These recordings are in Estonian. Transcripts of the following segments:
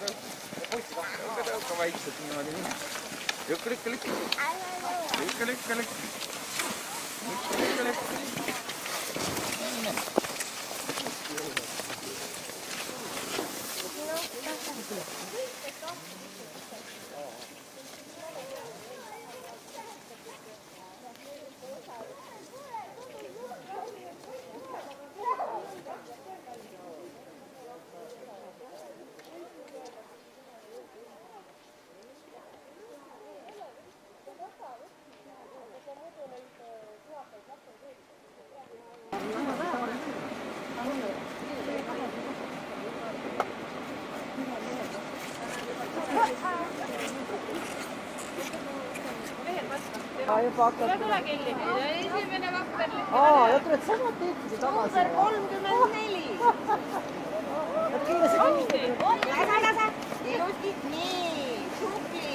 tõuka vaikselt niimoodi mine. Lükka. Juba hakkad. Tule kelli. Esimene kapper. Ja tuled sama teed tagasi. Number 34. Lase. Ilusti. Nii. Tubli.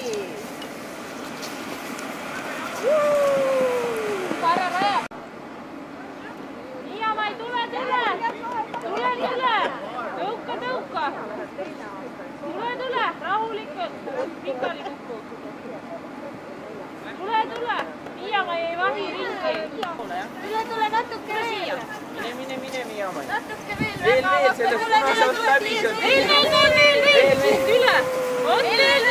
Para raja. Miiamai, tule. Tõuka. Tule. Rahulikult. Pikali kukku. Tule. Miiamai ei vahi ringi. Tule natuke veel. Mine, Miiamai. Natuke veel. Veel, sellest punasest läbi. Veel. Üle. On veel.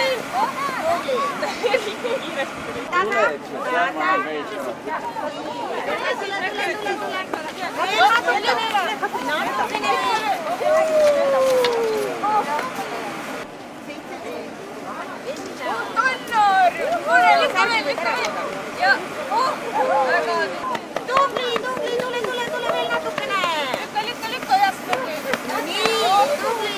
Tubli, tule veel natukene. Lükka järsku. Nii, tubli.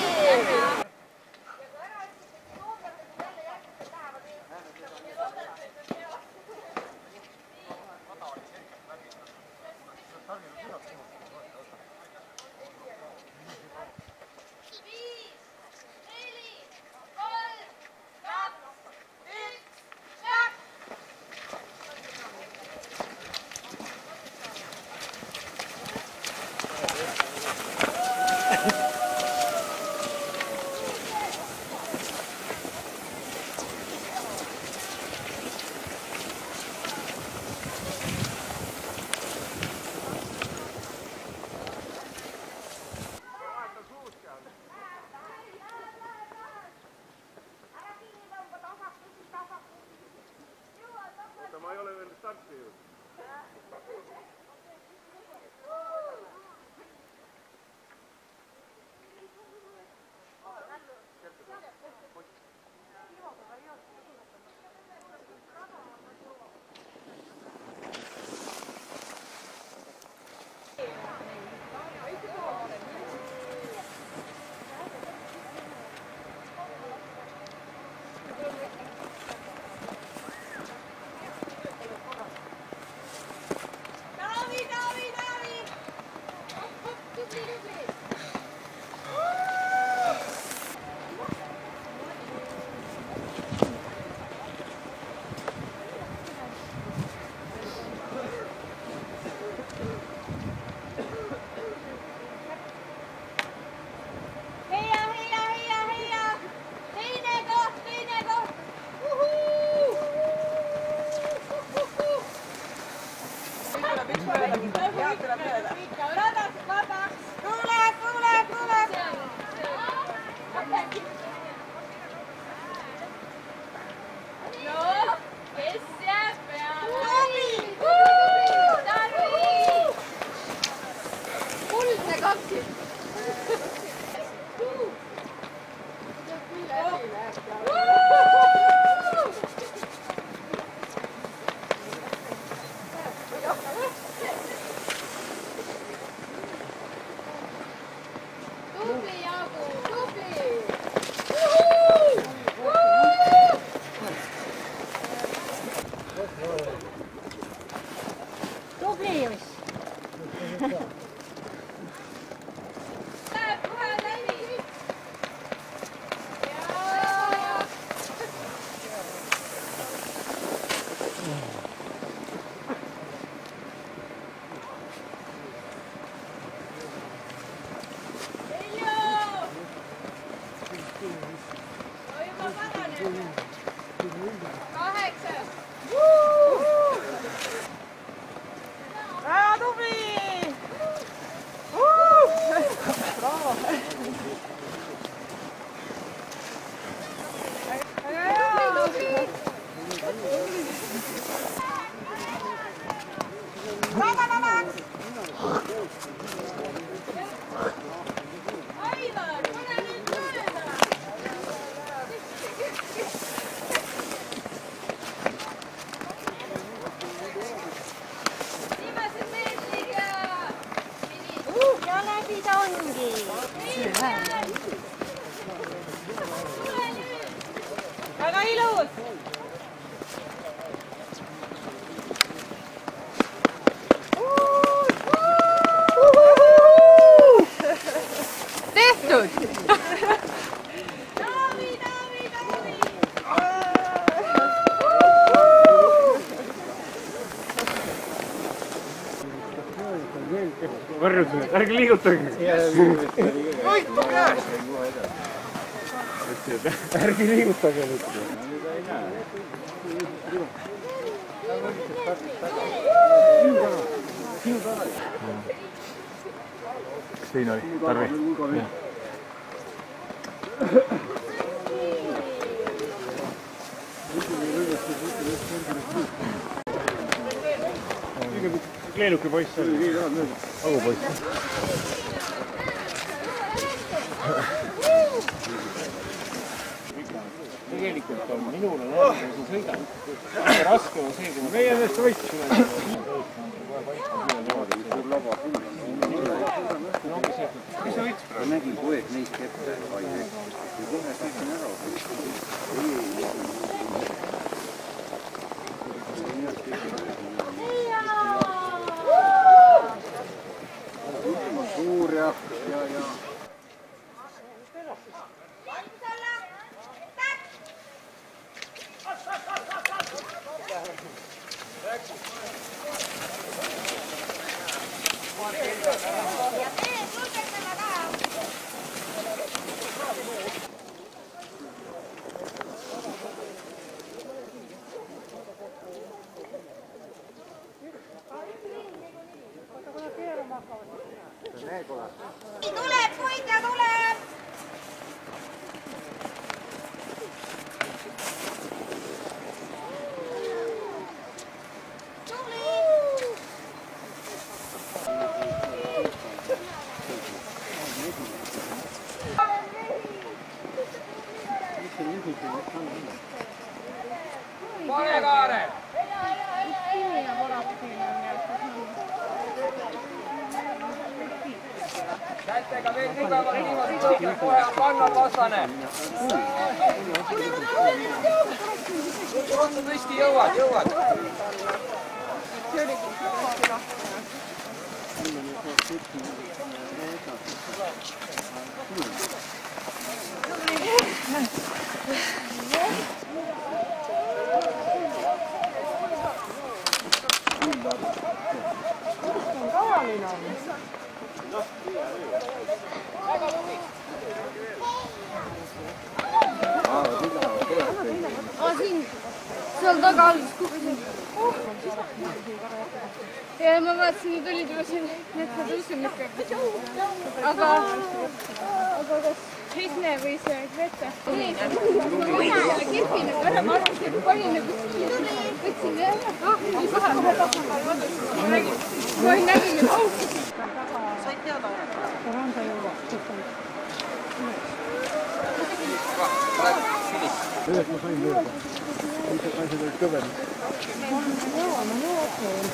Ma ei ole veel starti ju. Väga tubli! Bravo! Väga hea! Aivar, pane nüüd mööda! Viimase meetriga! Ja läbi ta ongi. Väga ilus! Tehtud! Taavi, Taavi, Taavi! Varjusin, et ärge liigutage. Võitu käes! Ärge liigutage nüüd. Siin oli, Tarvi. Leenuke poiss oli. Au poiss. Tegelikult on minul on aeg, kui sa sõidad. Raske on see, kui ma... Meie ennast võitsin. Mis sa võitsid praegu? Ma nägin poeg neist kätte. Ja kohe sain ära. Suur ja. Tuleb, hoidja tuleb! Pane Kaarel! Kätega veel tugevalt niimoodi tõukad, kohe on kannal vastane. Otsa tõesti jõuad, jõuad. Siin, seal taga alles kukkusin. Ja ma vaatasin, et olid juba siin metsatõusul ikka. Aga kas Heisne või see vette? Mina selle kirpi nagu ära, ma arvasin, et panin nagu võtsin ja nii kohe tasakaalu. Ma nägin juba. Said teada? Randa jõuab. Ühes ma sain mööda. Teised naised olid kõvemad. Ma jõuan, ma jõuan.